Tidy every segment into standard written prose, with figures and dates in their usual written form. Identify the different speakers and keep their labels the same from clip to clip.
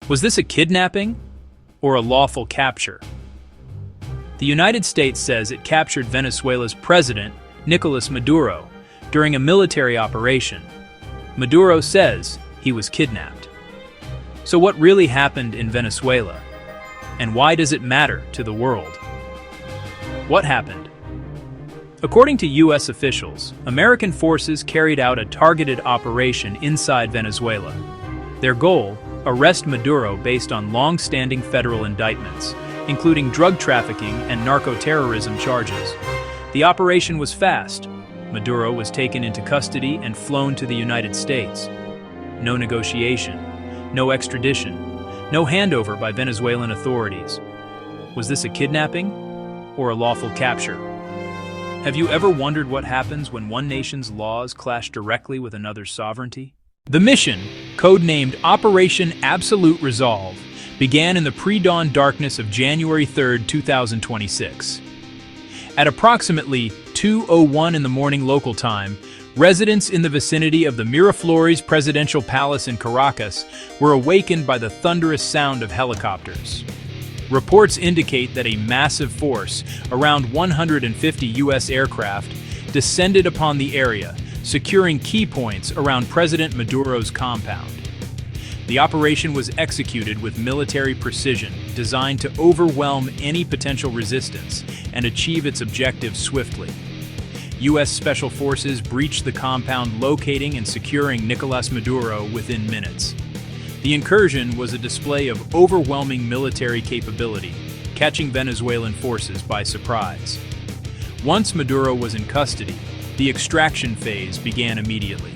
Speaker 1: Was this a kidnapping or a lawful capture? The United States says it captured Venezuela's president, Nicolás Maduro, during a military operation. Maduro says he was kidnapped. So what really happened in Venezuela? And why does it matter to the world? What happened? According to U.S. officials, American forces carried out a targeted operation inside Venezuela. Their goal: arrest Maduro based on long-standing federal indictments, including drug trafficking and narco-terrorism charges. The operation was fast. Maduro was taken into custody and flown to the United States. No negotiation, no extradition, no handover by Venezuelan authorities. Was this a kidnapping or a lawful capture? Have you ever wondered what happens when one nation's laws clash directly with another's sovereignty? The mission, codenamed Operation Absolute Resolve, began in the pre-dawn darkness of January 3, 2026. At approximately 2:01 in the morning local time, residents in the vicinity of the Miraflores Presidential Palace in Caracas were awakened by the thunderous sound of helicopters. Reports indicate that a massive force, around 150 U.S. aircraft, descended upon the area, securing key points around President Maduro's compound. The operation was executed with military precision, designed to overwhelm any potential resistance and achieve its objective swiftly. U.S. Special Forces breached the compound, locating and securing Nicolás Maduro within minutes. The incursion was a display of overwhelming military capability, catching Venezuelan forces by surprise. Once Maduro was in custody, the extraction phase began immediately.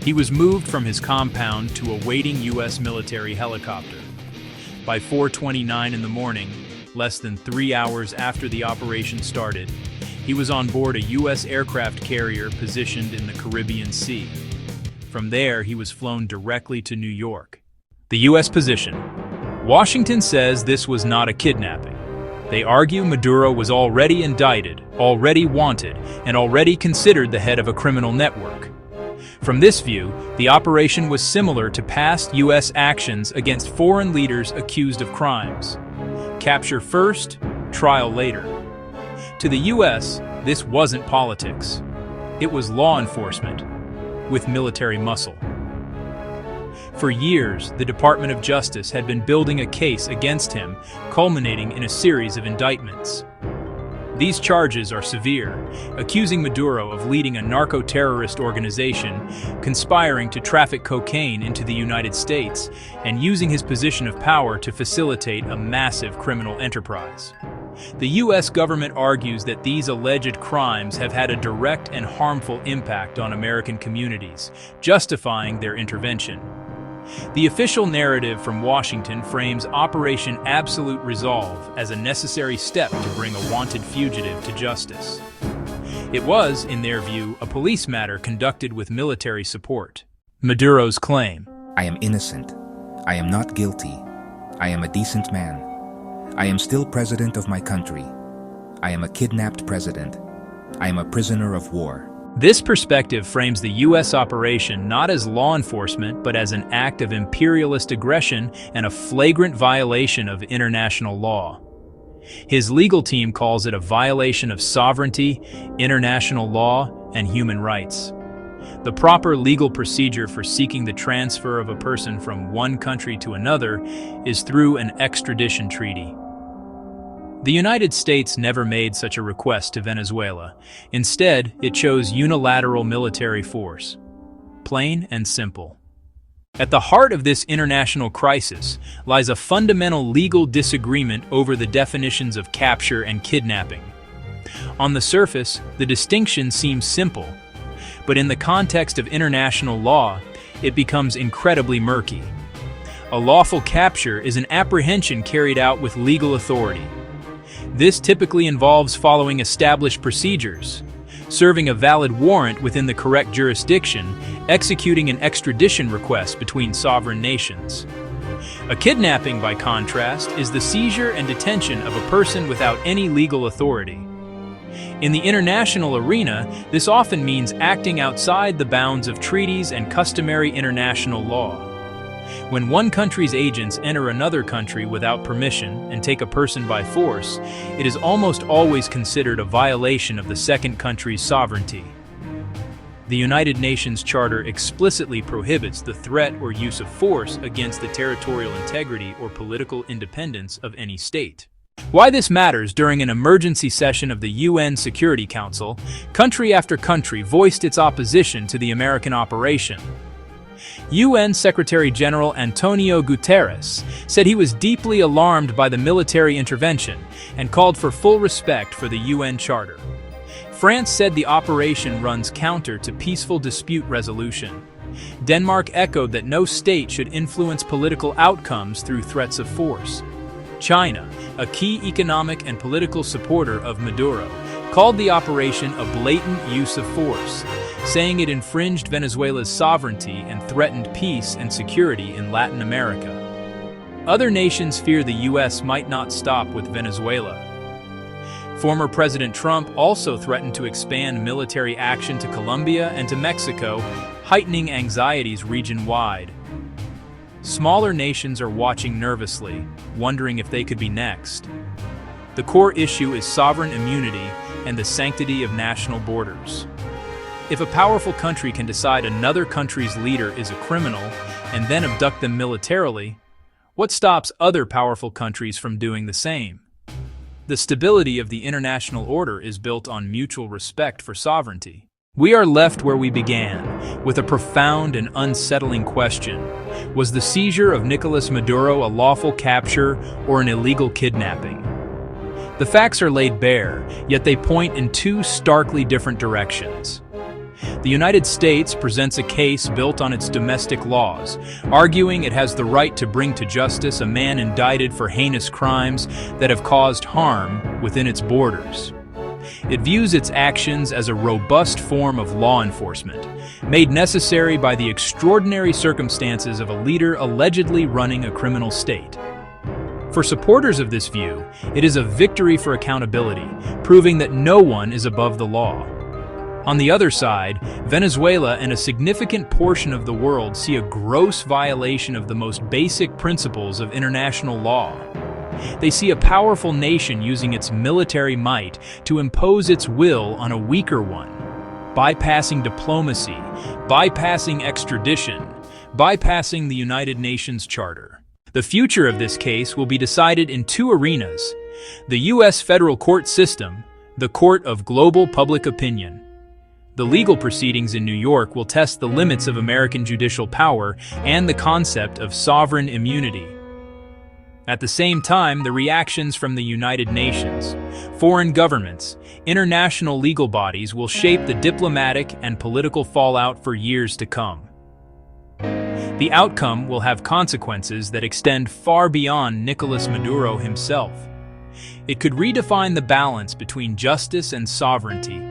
Speaker 1: He was moved from his compound to a waiting U.S. military helicopter. By 4:29 in the morning, less than 3 hours after the operation started, he was on board a U.S. aircraft carrier positioned in the Caribbean Sea. From there, he was flown directly to New York. The U.S. position. Washington says this was not a kidnapping. They argue Maduro was already indicted, already wanted, and already considered the head of a criminal network. From this view, the operation was similar to past U.S. actions against foreign leaders accused of crimes. Capture first, trial later. To the U.S., this wasn't politics. It was law enforcement, with military muscle. For years, the Department of Justice had been building a case against him, culminating in a series of indictments. These charges are severe, accusing Maduro of leading a narco-terrorist organization, conspiring to traffic cocaine into the United States, and using his position of power to facilitate a massive criminal enterprise. The U.S. government argues that these alleged crimes have had a direct and harmful impact on American communities, justifying their intervention. The official narrative from Washington frames Operation Absolute Resolve as a necessary step to bring a wanted fugitive to justice. It was, in their view, a police matter conducted with military support. Maduro's claim:
Speaker 2: I am innocent. I am not guilty. I am a decent man. I am still president of my country. I am a kidnapped president. I am a prisoner of war.
Speaker 1: This perspective frames the U.S. operation not as law enforcement, but as an act of imperialist aggression and a flagrant violation of international law. His legal team calls it a violation of sovereignty, international law, and human rights. The proper legal procedure for seeking the transfer of a person from one country to another is through an extradition treaty. The United States never made such a request to Venezuela. Instead, it chose unilateral military force. Plain and simple. At the heart of this international crisis lies a fundamental legal disagreement over the definitions of capture and kidnapping. On the surface, the distinction seems simple, but in the context of international law, it becomes incredibly murky. A lawful capture is an apprehension carried out with legal authority. This typically involves following established procedures, serving a valid warrant within the correct jurisdiction, executing an extradition request between sovereign nations. A kidnapping, by contrast, is the seizure and detention of a person without any legal authority. In the international arena, this often means acting outside the bounds of treaties and customary international law. When one country's agents enter another country without permission and take a person by force, it is almost always considered a violation of the second country's sovereignty. The United Nations Charter explicitly prohibits the threat or use of force against the territorial integrity or political independence of any state. Why this matters: during an emergency session of the UN Security Council, country after country voiced its opposition to the American operation. UN Secretary-General Antonio Guterres said he was deeply alarmed by the military intervention and called for full respect for the UN Charter. France said the operation runs counter to peaceful dispute resolution. Denmark echoed that no state should influence political outcomes through threats of force. China, a key economic and political supporter of Maduro, called the operation a blatant use of force, saying it infringed Venezuela's sovereignty and threatened peace and security in Latin America. Other nations fear the U.S. might not stop with Venezuela. Former President Trump also threatened to expand military action to Colombia and to Mexico, heightening anxieties region-wide. Smaller nations are watching nervously, wondering if they could be next. The core issue is sovereign immunity and the sanctity of national borders. If a powerful country can decide another country's leader is a criminal and then abduct them militarily, what stops other powerful countries from doing the same? The stability of the international order is built on mutual respect for sovereignty. We are left where we began, with a profound and unsettling question. Was the seizure of Nicolás Maduro a lawful capture or an illegal kidnapping? The facts are laid bare, yet they point in two starkly different directions. The United States presents a case built on its domestic laws, arguing it has the right to bring to justice a man indicted for heinous crimes that have caused harm within its borders. It views its actions as a robust form of law enforcement, made necessary by the extraordinary circumstances of a leader allegedly running a criminal state. For supporters of this view, it is a victory for accountability, proving that no one is above the law. On the other side, Venezuela and a significant portion of the world see a gross violation of the most basic principles of international law. They see a powerful nation using its military might to impose its will on a weaker one, bypassing diplomacy, bypassing extradition, bypassing the United Nations Charter. The future of this case will be decided in two arenas: the U.S. federal court system, the court of global public opinion. The legal proceedings in New York will test the limits of American judicial power and the concept of sovereign immunity. At the same time, the reactions from the United Nations, foreign governments, international legal bodies will shape the diplomatic and political fallout for years to come. The outcome will have consequences that extend far beyond Nicolás Maduro himself. It could redefine the balance between justice and sovereignty,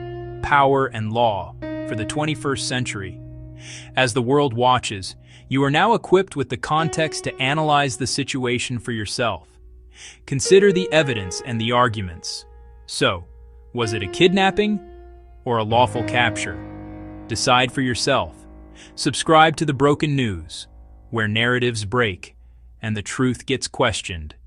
Speaker 1: power and law, for the 21st century. As the world watches, you are now equipped with the context to analyze the situation for yourself. Consider the evidence and the arguments. So, was it a kidnapping or a lawful capture? Decide for yourself. Subscribe to The Broken News, where narratives break and the truth gets questioned.